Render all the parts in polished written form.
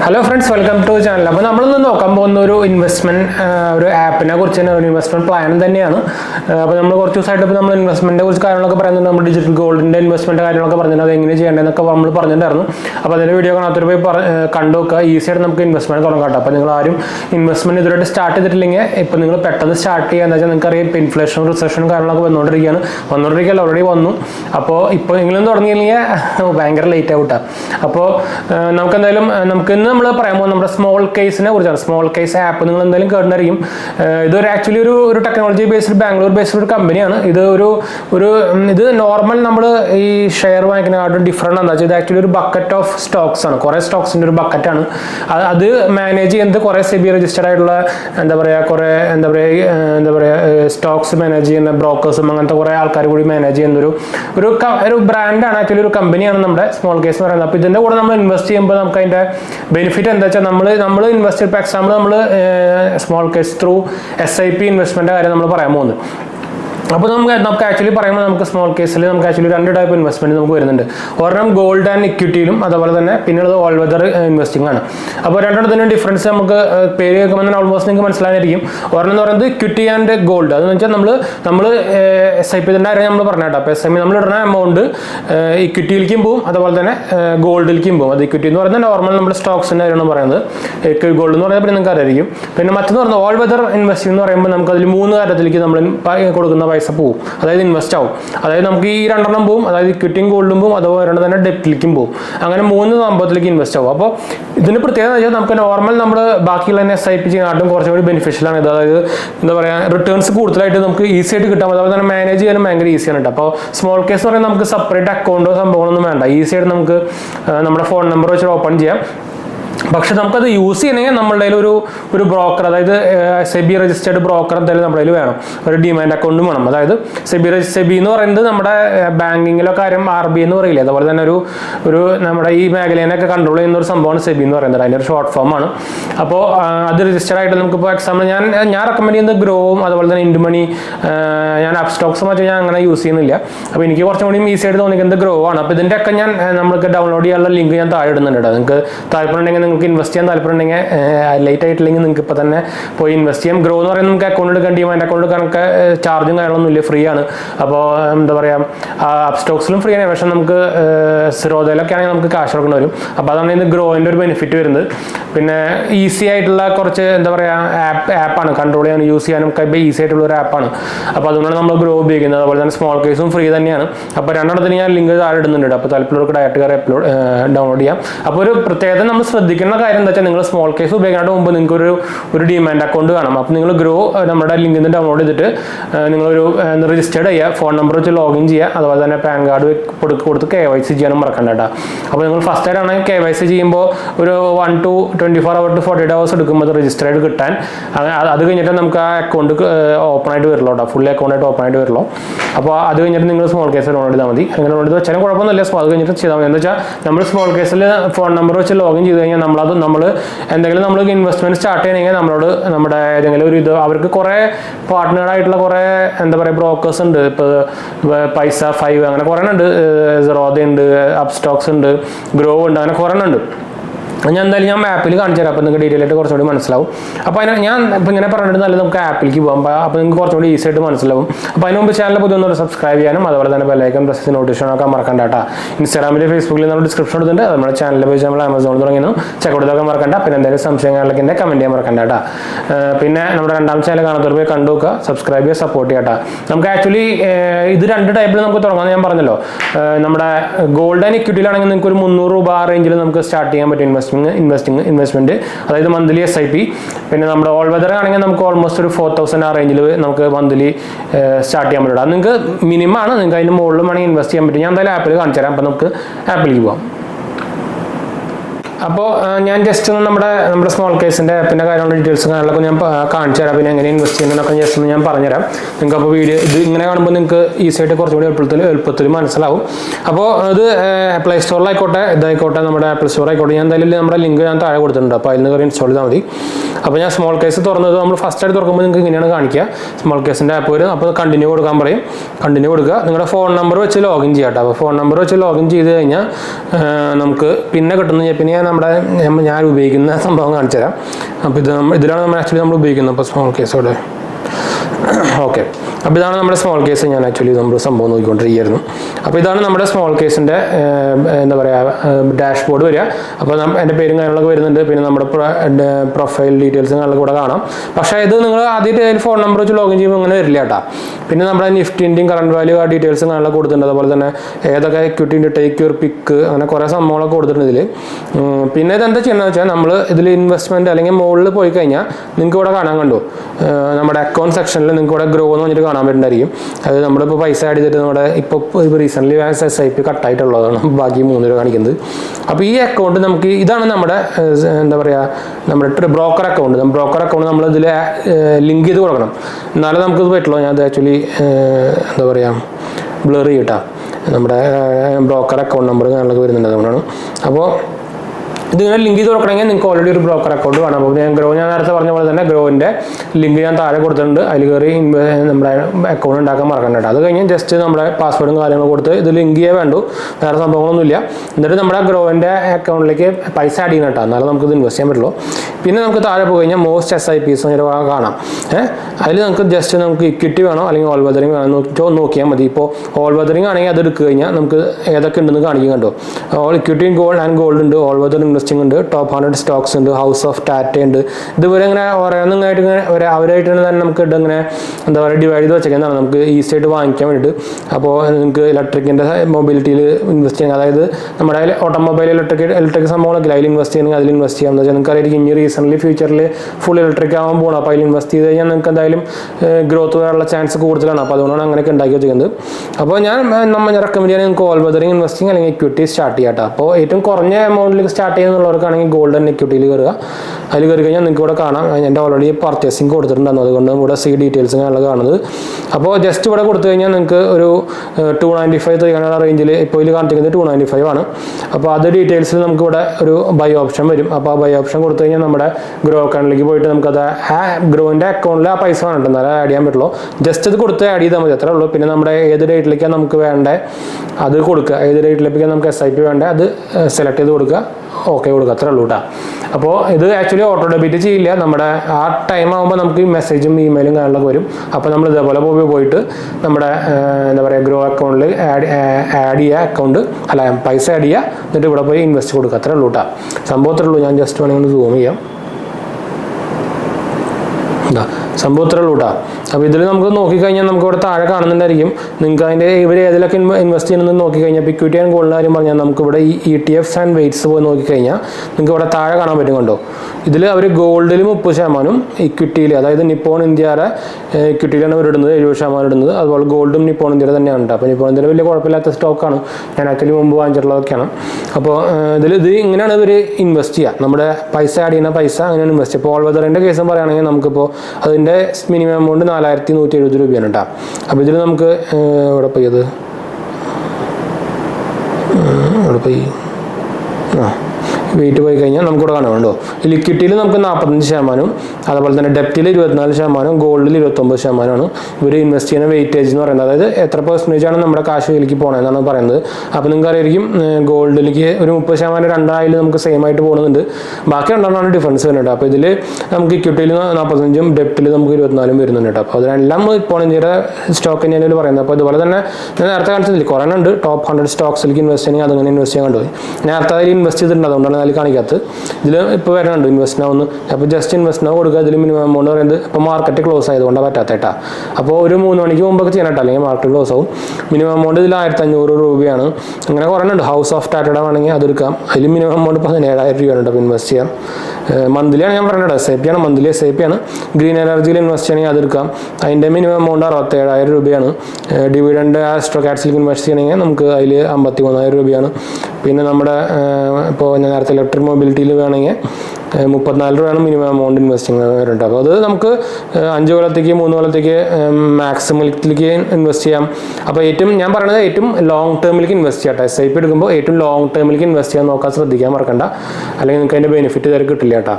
Hello friends, welcome to the channel. We will see an investment app, an investment plan. We will see investment digital gold investment. We will see video easy investment. Investment start inflation recession Smallcase app is actually a technology based Bangalore based company. This is normal share different actually a bucket of stocks stocks in a bucket that manage SEBI registered stocks manage brokers manage brand actually a company Smallcase invest benefit and we invest in Smallcase through SIP investment. Actually, Smallcase actually type investment gold and equity all-weather investing. Difference almost equity and gold. SIP amount equity gold equity normal stocks gold all-weather investing that is invest out. That is quitting gold debt invest out. Normal SIP beneficial returns easy to manage easy. Smallcase separate account easy phone number open. But we use a broker, SEBI registered broker, demand account. SEBI banking, RBI, short form. Registered recommend the Groww, money, stocks, using the Groww. Download link invest in late link invest in Groww account charging free stocks free cash Groww benefit easy app control use easy app Groww Smallcase free link download Smallcase demand account Groww link download registered phone number login PAN card 𝗂𝗟𝗏 first KYC 1 to 24 hours to 48 hours registered account open full account open Smallcase Smallcase phone number login investment start partner brokers and Paisa 5 Upstocks and Groww and I am going to detail it. I subscribe to bell icon press notification Instagram Facebook description channel Amazon check out subscribe support actually gold and equity start investment that is monthly SIP all weather almost 4,000 range monthly start minimum money invest just Smallcase details invest easy Play Store Apple Store link install Smallcase first Smallcase app continue phone number login phone number login നമ്മുടെ ഞാൻ ഉപയോഗിക്കുന്ന സംഭവം കാണിച്ചു തരാം. അപ്പോൾ ഇതിലാണ് നമ്മൾ actually നമ്മൾ ഉപയോഗിക്കുന്നത്. അപ്പോൾ സ്മോൾ കേസോടെ ഓക്കെ. അപ്പോൾ ഇതാണ് നമ്മുടെ സ്മോൾ കേസ്. ഞാൻ ആക്ച്വലി നമ്മൾ സംഭവം നോക്കിക്കൊണ്ടിരിക്കുകയായിരുന്നു. അപ്പോൾ ഇതാണ് നമ്മുടെ സ്മോൾ കേസിൻ്റെ എന്താ പറയുക ഡാഷ്ബോർഡ് വരിക. അപ്പോൾ എൻ്റെ പേരും കാര്യങ്ങളൊക്കെ വരുന്നുണ്ട്. പിന്നെ നമ്മുടെ പ്രൊഫൈൽ ഡീറ്റെയിൽസും കാര്യങ്ങളൊക്കെ കൂടെ കാണാം. പക്ഷേ ഇത് നിങ്ങൾ ആദ്യമായിട്ട് ഫോൺ നമ്പർ വെച്ച് ലോഗിൻ ചെയ്യുമ്പോൾ അങ്ങനെ വരില്ല കേട്ടോ. പിന്നെ നമ്മുടെ നിഫ്റ്റിൻ്റെയും കറണ്ട് വാല്യൂ ആ ഡീറ്റെയിൽസും കാര്യങ്ങളൊക്കെ കൊടുത്തിട്ടുണ്ട്. അതുപോലെ തന്നെ ഏതൊക്കെ ഇക്വിറ്റിൻ്റെ 𝘄𝑄𝘄𝑃 അങ്ങനെ കുറേ സംഭവങ്ങളൊക്കെ കൊടുത്തിട്ടുണ്ട് ഇതിൽ. പിന്നെ ഇതെന്താ ചെയ്യണമെന്ന് വെച്ചാൽ നമ്മൾ ഇതിൽ ഇൻവെസ്റ്റ്മെൻറ്റ് അല്ലെങ്കിൽ മുകളിൽ പോയി കഴിഞ്ഞാൽ നിങ്ങൾക്ക് ഇവിടെ കാണാൻ കണ്ടു നമ്മുടെ അക്കൗണ്ട് സെക്ഷനിൽ നിങ്ങൾക്ക് ഇവിടെ ഗ്രോ എന്ന് പറഞ്ഞിട്ട് കാണാൻ പറ്റുന്നതായിരിക്കും. അത് നമ്മളിപ്പോൾ പൈസ ആഡ് ചെയ്തിട്ട് നമ്മുടെ ഇപ്പോൾ റീസെൻ്റ്ലി SIP കട്ടായിട്ടുള്ളതാണ് ബാക്കി 3 രൂപ കാണിക്കുന്നത്. അപ്പോൾ ഈ അക്കൗണ്ട് നമുക്ക് ഇതാണ് നമ്മുടെ എന്താ പറയുക നമ്മുടെ ബ്രോക്കർ അക്കൗണ്ട്. നമ്മൾ ഇതിൽ ലിങ്ക് ചെയ്ത് കൊടുക്കണം, എന്നാലും നമുക്കിത് പറ്റുള്ളൂ. ഞാൻ അത് ആക്ച്വലി എന്താ പറയുക ബ്ലർ ചെയ്യട്ടാ. നമ്മുടെ ബ്രോക്കർ അക്കൗണ്ട് നമ്പർ കാര്യങ്ങളൊക്കെ വരുന്നുണ്ട്, അതുകൊണ്ടാണ്. അപ്പോൾ ഇതിങ്ങനെ ലിങ്ക് ചെയ്ത് കൊടുക്കണമെങ്കിൽ നിങ്ങൾക്ക് ഓൾറെഡി ഒരു ബ്രോക്കർ അക്കൗണ്ട് വേണം. അപ്പോൾ ഞാൻ നേരത്തെ പറഞ്ഞ പോലെ തന്നെ ഗ്രോവിൻ്റെ ലിങ്ക് ഞാൻ താഴെ കൊടുത്തിട്ടുണ്ട്. അതിൽ കയറി നമ്മുടെ അക്കൗണ്ട് ഉണ്ടാക്കാൻ മറക്കണ്ട കേട്ടോ. അത് കഴിഞ്ഞ് ജസ്റ്റ് നമ്മുടെ പാസ്വേഡും കാര്യങ്ങളും കൊടുത്ത് ഇത് ലിങ്ക് ചെയ്യാൻ വേണ്ടു, വേറെ സംഭവങ്ങളൊന്നുമില്ല. എന്നിട്ട് നമ്മുടെ ഗ്രോവിൻ്റെ അക്കൗണ്ടിലേക്ക് പൈസ ആഡ് ചെയ്യണം കേട്ടോ, എന്നാലും നമുക്കിത് ഇൻവെസ്റ്റ് ചെയ്യാൻ പറ്റുള്ളൂ. പിന്നെ നമുക്ക് താഴെ പോയി കഴിഞ്ഞാൽ മോസ്റ്റ് SIPs കാണാം. അതിൽ നമുക്ക് ഇക്വിറ്റി വേണോ അല്ലെങ്കിൽ ഓൾ വെതറിങ് വേണോ നോക്കിയാൽ മതി. ഇപ്പോൾ ഓൾ വെതറിങ് ആണെങ്കിൽ അത് എടുക്കുക കഴിഞ്ഞാൽ നമുക്ക് ഏതൊക്കെ ഉണ്ടെന്ന് കാണിക്കും കണ്ടോ. ഓൾ ഇക്വിറ്റി ഗോൾഡ് ഉണ്ട്, ഓൾ വെതർ ഇൻവെസ്റ്റിംഗ് ഉണ്ട്, ടോപ്പ് 100 സ്റ്റോക്സ് ഉണ്ട്, ഹൗസ് ഓഫ് ടാറ്റ ഉണ്ട്. ഇതുപോലെ ഇങ്ങനെ ഓരോന്നായിട്ട് ഇങ്ങനെ അവരായിട്ട് തന്നെ നമുക്ക് ഇങ്ങനെ എന്താ പറയുക ഡിവൈഡ് ചെയ്ത് വെച്ചേക്കുന്നതാണ് നമുക്ക് ഈസി ആയിട്ട് വാങ്ങിക്കാൻ വേണ്ടിയിട്ട്. അപ്പോൾ നിങ്ങൾക്ക് ഇലക്ട്രിക്കിൻ്റെ മൊബിലിറ്റിയിൽ ഇൻവെസ്റ്റ് ചെയ്യാം, അതായത് നമ്മുടെ ഓട്ടോമൊബൈൽ ഇലക്ട്രിക് സംഭവങ്ങളൊക്കെ അതിൽ ഇൻവെസ്റ്റ് ചെയ്യണമെങ്കിൽ അതിൽ ഇൻവെസ്റ്റ് ചെയ്യാം. എന്ന് വെച്ചാൽ നിങ്ങൾക്ക് അറിയാം ഇനി റീസെൻ്റ്ലി ഫ്യൂച്ചറിൽ ഫുൾ ഇലക്ട്രിക് ആകാൻ പോകണം. അപ്പോൾ അതിൽ ഇൻവെസ്റ്റ് ചെയ്ത് കഴിഞ്ഞാൽ നിങ്ങൾക്ക് എന്തായാലും ഗ്രോത്ത് വരാനുള്ള ചാൻസ് കൂടുതലാണ്. അപ്പോൾ അതുകൊണ്ടാണ് അങ്ങനെയൊക്കെ ഉണ്ടാക്കി വെച്ചിരിക്കുന്നത്. അപ്പോൾ ഞാൻ റെക്കമെൻഡ് ചെയ്യാൻ നിങ്ങൾക്ക് ഓൾ വെതറിങ് ഇൻവെസ്റ്റിംഗ് അല്ലെങ്കിൽ ഇക്വിറ്റി സ്റ്റാർട്ട് ചെയ്യാം കേട്ടോ. അപ്പോൾ ഏറ്റവും കുറഞ്ഞ എമൗണ്ടിൽ സ്റ്റാർട്ട് ചെയ്യുന്നവർക്കാണെങ്കിൽ ഗോൾഡ് ആൻഡ് ഇക്വിറ്റിയിൽ കയറുക. അതിൽ കയറി കഴിഞ്ഞാൽ നിങ്ങൾക്ക് ഇവിടെ കാണാം എൻ്റെ ഓൾറെഡി പർച്ചേസിങ് കൊടുത്തിട്ടുണ്ടായിരുന്നു, അതുകൊണ്ട് ഇവിടെ ഡീറ്റെയിൽസും കാര്യങ്ങളൊക്കെ കാണുന്നത്. അപ്പോൾ ജസ്റ്റ് ഇവിടെ കൊടുത്തു കഴിഞ്ഞാൽ നിങ്ങൾക്ക് ഒരു 295 300 റേഞ്ചിൽ ഇപ്പോൾ ഇതിൽ കാണിച്ചിരിക്കുന്നത് 295 ആണ്. അപ്പോൾ അത് ഡീറ്റെയിൽസിൽ നമുക്ക് ഇവിടെ ഒരു ബൈ ഓപ്ഷൻ വരും. അപ്പോൾ ആ ബൈ ഓപ്ഷൻ കൊടുത്തു കഴിഞ്ഞാൽ നമ്മുടെ ഗ്രോ അക്കൗണ്ടിലേക്ക് പോയിട്ട് നമുക്കത് ആ ഗ്രോവിൻ്റെ അക്കൗണ്ടിൽ ആ പൈസ വേണം, എന്നാലും ആഡ് ചെയ്യാൻ പറ്റുള്ളൂ. ജസ്റ്റ് ഇത് കൊടുത്ത് ആഡ് ചെയ്താൽ മതി, അത്രേ ഉള്ളൂ. പിന്നെ നമ്മുടെ ഏത് ഡേറ്റിലേക്കാണ് നമുക്ക് വേണ്ടത് അത് കൊടുക്കുക, ഏത് ഡേറ്റിലേക്കാണ് നമുക്ക് SIP വേണ്ടത് അത് സെലക്ട് ചെയ്ത് കൊടുക്കുക, ഓക്കെ കൊടുക്കുക, അത്രേ ഉള്ളൂ കേട്ടോ. അപ്പോൾ ഇത് ആക്ച്വലി ഓട്ടോ ഡെബിറ്റ് ചെയ്യില്ല, നമ്മുടെ ആ ടൈം ആകുമ്പോൾ നമുക്ക് മെസ്സേജും ഇമെയിലും കാര്യങ്ങളൊക്കെ വരും. അപ്പോൾ നമ്മൾ ഇതേപോലെ പോയിട്ട് നമ്മുടെ എന്താ പറയുക ഗ്രോ അക്കൗണ്ടിൽ ആഡ് ചെയ്യുക, പൈസ ആഡ് ചെയ്യുക, എന്നിട്ട് ഇവിടെ പോയി ഇൻവെസ്റ്റ് കൊടുക്കുക, അത്രേ ഉള്ളൂ കേട്ടോ. സംഭവത്രേ ഉള്ളൂ. ഞാൻ ജസ്റ്റ് വേണമെങ്കിൽ സൂം ചെയ്യാം. സംഭവത്രേ ഉള്ളൂ കേട്ടോ. അപ്പോൾ ഇതിൽ നമുക്ക് നോക്കിക്കഴിഞ്ഞാൽ നമുക്ക് ഇവിടെ താഴെ കാണുന്നുണ്ടായിരിക്കും നിങ്ങൾക്ക് അതിൻ്റെ ഇവർ ഏതിലൊക്കെ ഇൻവെസ്റ്റ് ചെയ്യുന്നത് നോക്കിക്കഴിഞ്ഞാൽ ഇക്വിറ്റി ആൻഡ് ഗോൾഡിൻ്റെ കാര്യം പറഞ്ഞാൽ നമുക്ക് ഇവിടെ ഈ ETFs ആൻഡ് വെയ്റ്റ്സ് പോയി നോക്കിക്കഴിഞ്ഞാൽ നിങ്ങൾക്ക് ഇവിടെ താഴെ കാണാൻ പറ്റും കണ്ടോ. ഇതിൽ അവർ ഗോൾഡിൽ 30%, ഇക്വിറ്റിയിൽ അതായത് നിപ്പോൺ ഇന്ത്യയുടെ ഇക്വിറ്റിയിലാണ് അവർ ഇടുന്നത് 70% ഇടുന്നത്. അതുപോലെ ഗോൾഡും നിപ്പോൺ ഇന്ത്യയുടെ തന്നെയാണ് കേട്ടോ. അപ്പോൾ നിപ്പോൺ ഇന്ത്യയുടെ വലിയ കുഴപ്പമില്ലാത്ത സ്റ്റോക്കാണ്, ഞാൻ ആക്ച്വലി മുമ്പ് വാങ്ങിച്ചിട്ടുള്ളതൊക്കെയാണ്. അപ്പോൾ ഇത് ഇങ്ങനെയാണ് ഇവർ ഇൻവെസ്റ്റ് ചെയ്യുക, നമ്മുടെ പൈസ ആഡ് ചെയ്യുന്ന പൈസ അങ്ങനെയാണ് ഇൻവെസ്റ്റ് ചെയ്യുക. ഇപ്പോൾ ഓൾ വെതറിൻ്റെ കേസും പറയുകയാണെങ്കിൽ നമുക്കിപ്പോൾ അതിൻ്റെ മിനിമം എമൗണ്ട് 4170 രൂപയാണ് കേട്ടോ. അപ്പോൾ ഇതിൽ നമുക്ക് ഇവിടെ പോയി വെയിറ്റ് പോയി കഴിഞ്ഞാൽ നമുക്കിവിടെ കാണാനുണ്ടോ. ലിക്വിഡിറ്റിയിൽ നമുക്ക് 45%, അതുപോലെ തന്നെ ഡെപ്റ്റിൽ 24%, ഗോൾഡിൽ 29% ഇവർ ഇൻവെസ്റ്റ് ചെയ്യുന്ന വെയിറ്റേജ് എന്ന് പറയുന്നത്. അതായത് എത്ര % ആണ് നമ്മുടെ കാശ് കയ്യിലേക്ക് പോകണമെന്നാണ് പറയുന്നത്. അപ്പോൾ നിങ്ങൾക്ക് അറിയായിരിക്കും ഗോൾഡിലേക്ക് ഒരു 30% രണ്ടായാലും നമുക്ക് സെയിം ആയിട്ട് പോകുന്നുണ്ട്, ബാക്കി രണ്ടെണ്ണമാണ് ഡിഫറൻസ് വരുന്നുണ്ട്. അപ്പോൾ ഇതിൽ നമുക്ക് ഇക്വിറ്റിയിൽ 45%, ഡെപ്റ്റിൽ നമുക്ക് 24% വരുന്നുണ്ട് കേട്ടോ. അപ്പോൾ അതിനെല്ലാം ഇപ്പോൾ ഇന്ത്യയുടെ സ്റ്റോക്ക് തന്നെയാണ് പറയുന്നത്. അപ്പോൾ ഇതുപോലെ തന്നെ ഞാൻ നേരത്തെ കാണിച്ചതിൽ കുറേ ഉണ്ട്, ടോപ്പ് 100 സ്റ്റോക്സിലേക്ക് ഇൻവെസ്റ്റ് ചെയ്യണമെങ്കിൽ അതങ്ങനെ ഇൻവെസ്റ്റ് ചെയ്യാൻ കണ്ടുപോയി. നേരത്തെ അതിൽ ഇൻവെസ്റ്റ് ചെയ്തിട്ടുണ്ട്, അതുകൊണ്ടാണ് അതിൽ കാണിക്കാത്തത്. ഇതിൽ ഇപ്പോൾ വരാനുണ്ട് ഇൻവെസ്റ്റ് നൗ ഒന്ന്. അപ്പോൾ ജസ്റ്റ് ഇൻവെസ്റ്റ് നൗ കൊടുക്കുക. ഇതിൽ മിനിമം എമൗണ്ട് പറയുന്നത് ഇപ്പോൾ മാർക്കറ്റ് ക്ലോസ് ആയതുകൊണ്ടാണ് പറ്റാത്തേട്ടാ. അപ്പോൾ ഒരു 3 മണിക്ക് മുമ്പൊക്കെ ചെയ്യണം കേട്ടോ, അല്ലെങ്കിൽ മാർക്കറ്റ് ക്ലോസ് ആവും. മിനിമം എമൗണ്ട് ഇതിൽ 1500 രൂപയാണ്. അങ്ങനെ കുറേ ഉണ്ട്. ഹൗസ് ഓഫ് ടാറ്റയുടെ വേണമെങ്കിൽ അതെടുക്കാം. അതിൽ മിനിമം എമൗണ്ട് 17,000 രൂപയാണ് കേട്ടോ ഇൻവെസ്റ്റ് ചെയ്യാം. മന്ത്ലിയാണ് ഞാൻ പറഞ്ഞത്, SIP ആണ്, മന്ത്ലി SIP ആണ്. ഗ്രീൻ എനർജിയിൽ ഇൻവെസ്റ്റ് ചെയ്യണമെങ്കിൽ അതെടുക്കാം. അതിൻ്റെ മിനിമം എമൗണ്ട് 67,000 രൂപയാണ്. ഡിവിഡൻഡ് ആസ്ട്രോകാറ്റ്സിലേക്ക് ഇൻവെസ്റ്റ് ചെയ്യണമെങ്കിൽ നമുക്ക് അതിൽ 53,000 രൂപയാണ്. പിന്നെ നമ്മുടെ ഇപ്പോൾ ഞാൻ നേരത്തെ ഇലക്ട്രിക് മൊബിലിറ്റിയിൽ വേണമെങ്കിൽ 34 രൂപയാണ് മിനിമം എമൗണ്ട് ഇൻവെസ്റ്റിംഗ് വരുന്നുണ്ട്. അപ്പോൾ അത് നമുക്ക് 5 കൊല്ലത്തേക്ക് 3 കൊല്ലത്തേക്ക് മാക്സിമത്തിലേക്ക് ഇൻവെസ്റ്റ് ചെയ്യാം. അപ്പോൾ ഞാൻ പറയുന്നത് ഏറ്റവും ലോങ് ടേമിലേക്ക് ഇൻവെസ്റ്റ് ചെയ്യാം. SIP എടുക്കുമ്പോൾ ഏറ്റവും ലോങ് ടേമിലേക്ക് ഇൻവെസ്റ്റ് ചെയ്യാൻ നോക്കാൻ ശ്രദ്ധിക്കാൻ മറക്കണ്ട, അല്ലെങ്കിൽ നിങ്ങൾക്ക് അതിൻ്റെ ബെനിഫിറ്റ് ഇതുവരെ കിട്ടില്ല കേട്ടോ.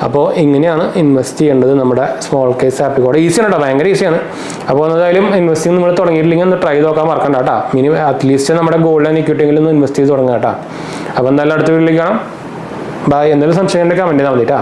അപ്പോൾ ഇങ്ങനെയാണ് ഇൻവെസ്റ്റ് ചെയ്യേണ്ടത് നമ്മുടെ സ്മോൾ കേസ് ആപ്പിൽ കൂടെ. ഈസിയാണ് കേട്ടോ, ഭയങ്കര ഈസിയാണ്. അപ്പോൾ എന്തായാലും ഇൻവെസ്റ്റിംഗ് നിങ്ങൾ തുടങ്ങിയിട്ടില്ലെങ്കിൽ ഒന്ന് ട്രൈ നോക്കാൻ മറക്കണ്ട കേട്ടോ. അറ്റ്ലീസ്റ്റ് നമ്മുടെ ഗോൾഡ് ആൻഡ് ഇക്വിറ്റിയെങ്കിലും ഒന്ന് ഇൻവെസ്റ്റ് ചെയ്ത് തുടങ്ങാം കേട്ടോ. അപ്പോൾ എന്തായാലും അടുത്ത വീട്ടിലേക്ക് കാണാം. ബൈ. എന്തെങ്കിലും സംശയം ഉണ്ടെങ്കിൽ കമന്റ് ചെയ്താൽ മതി കേട്ടോ.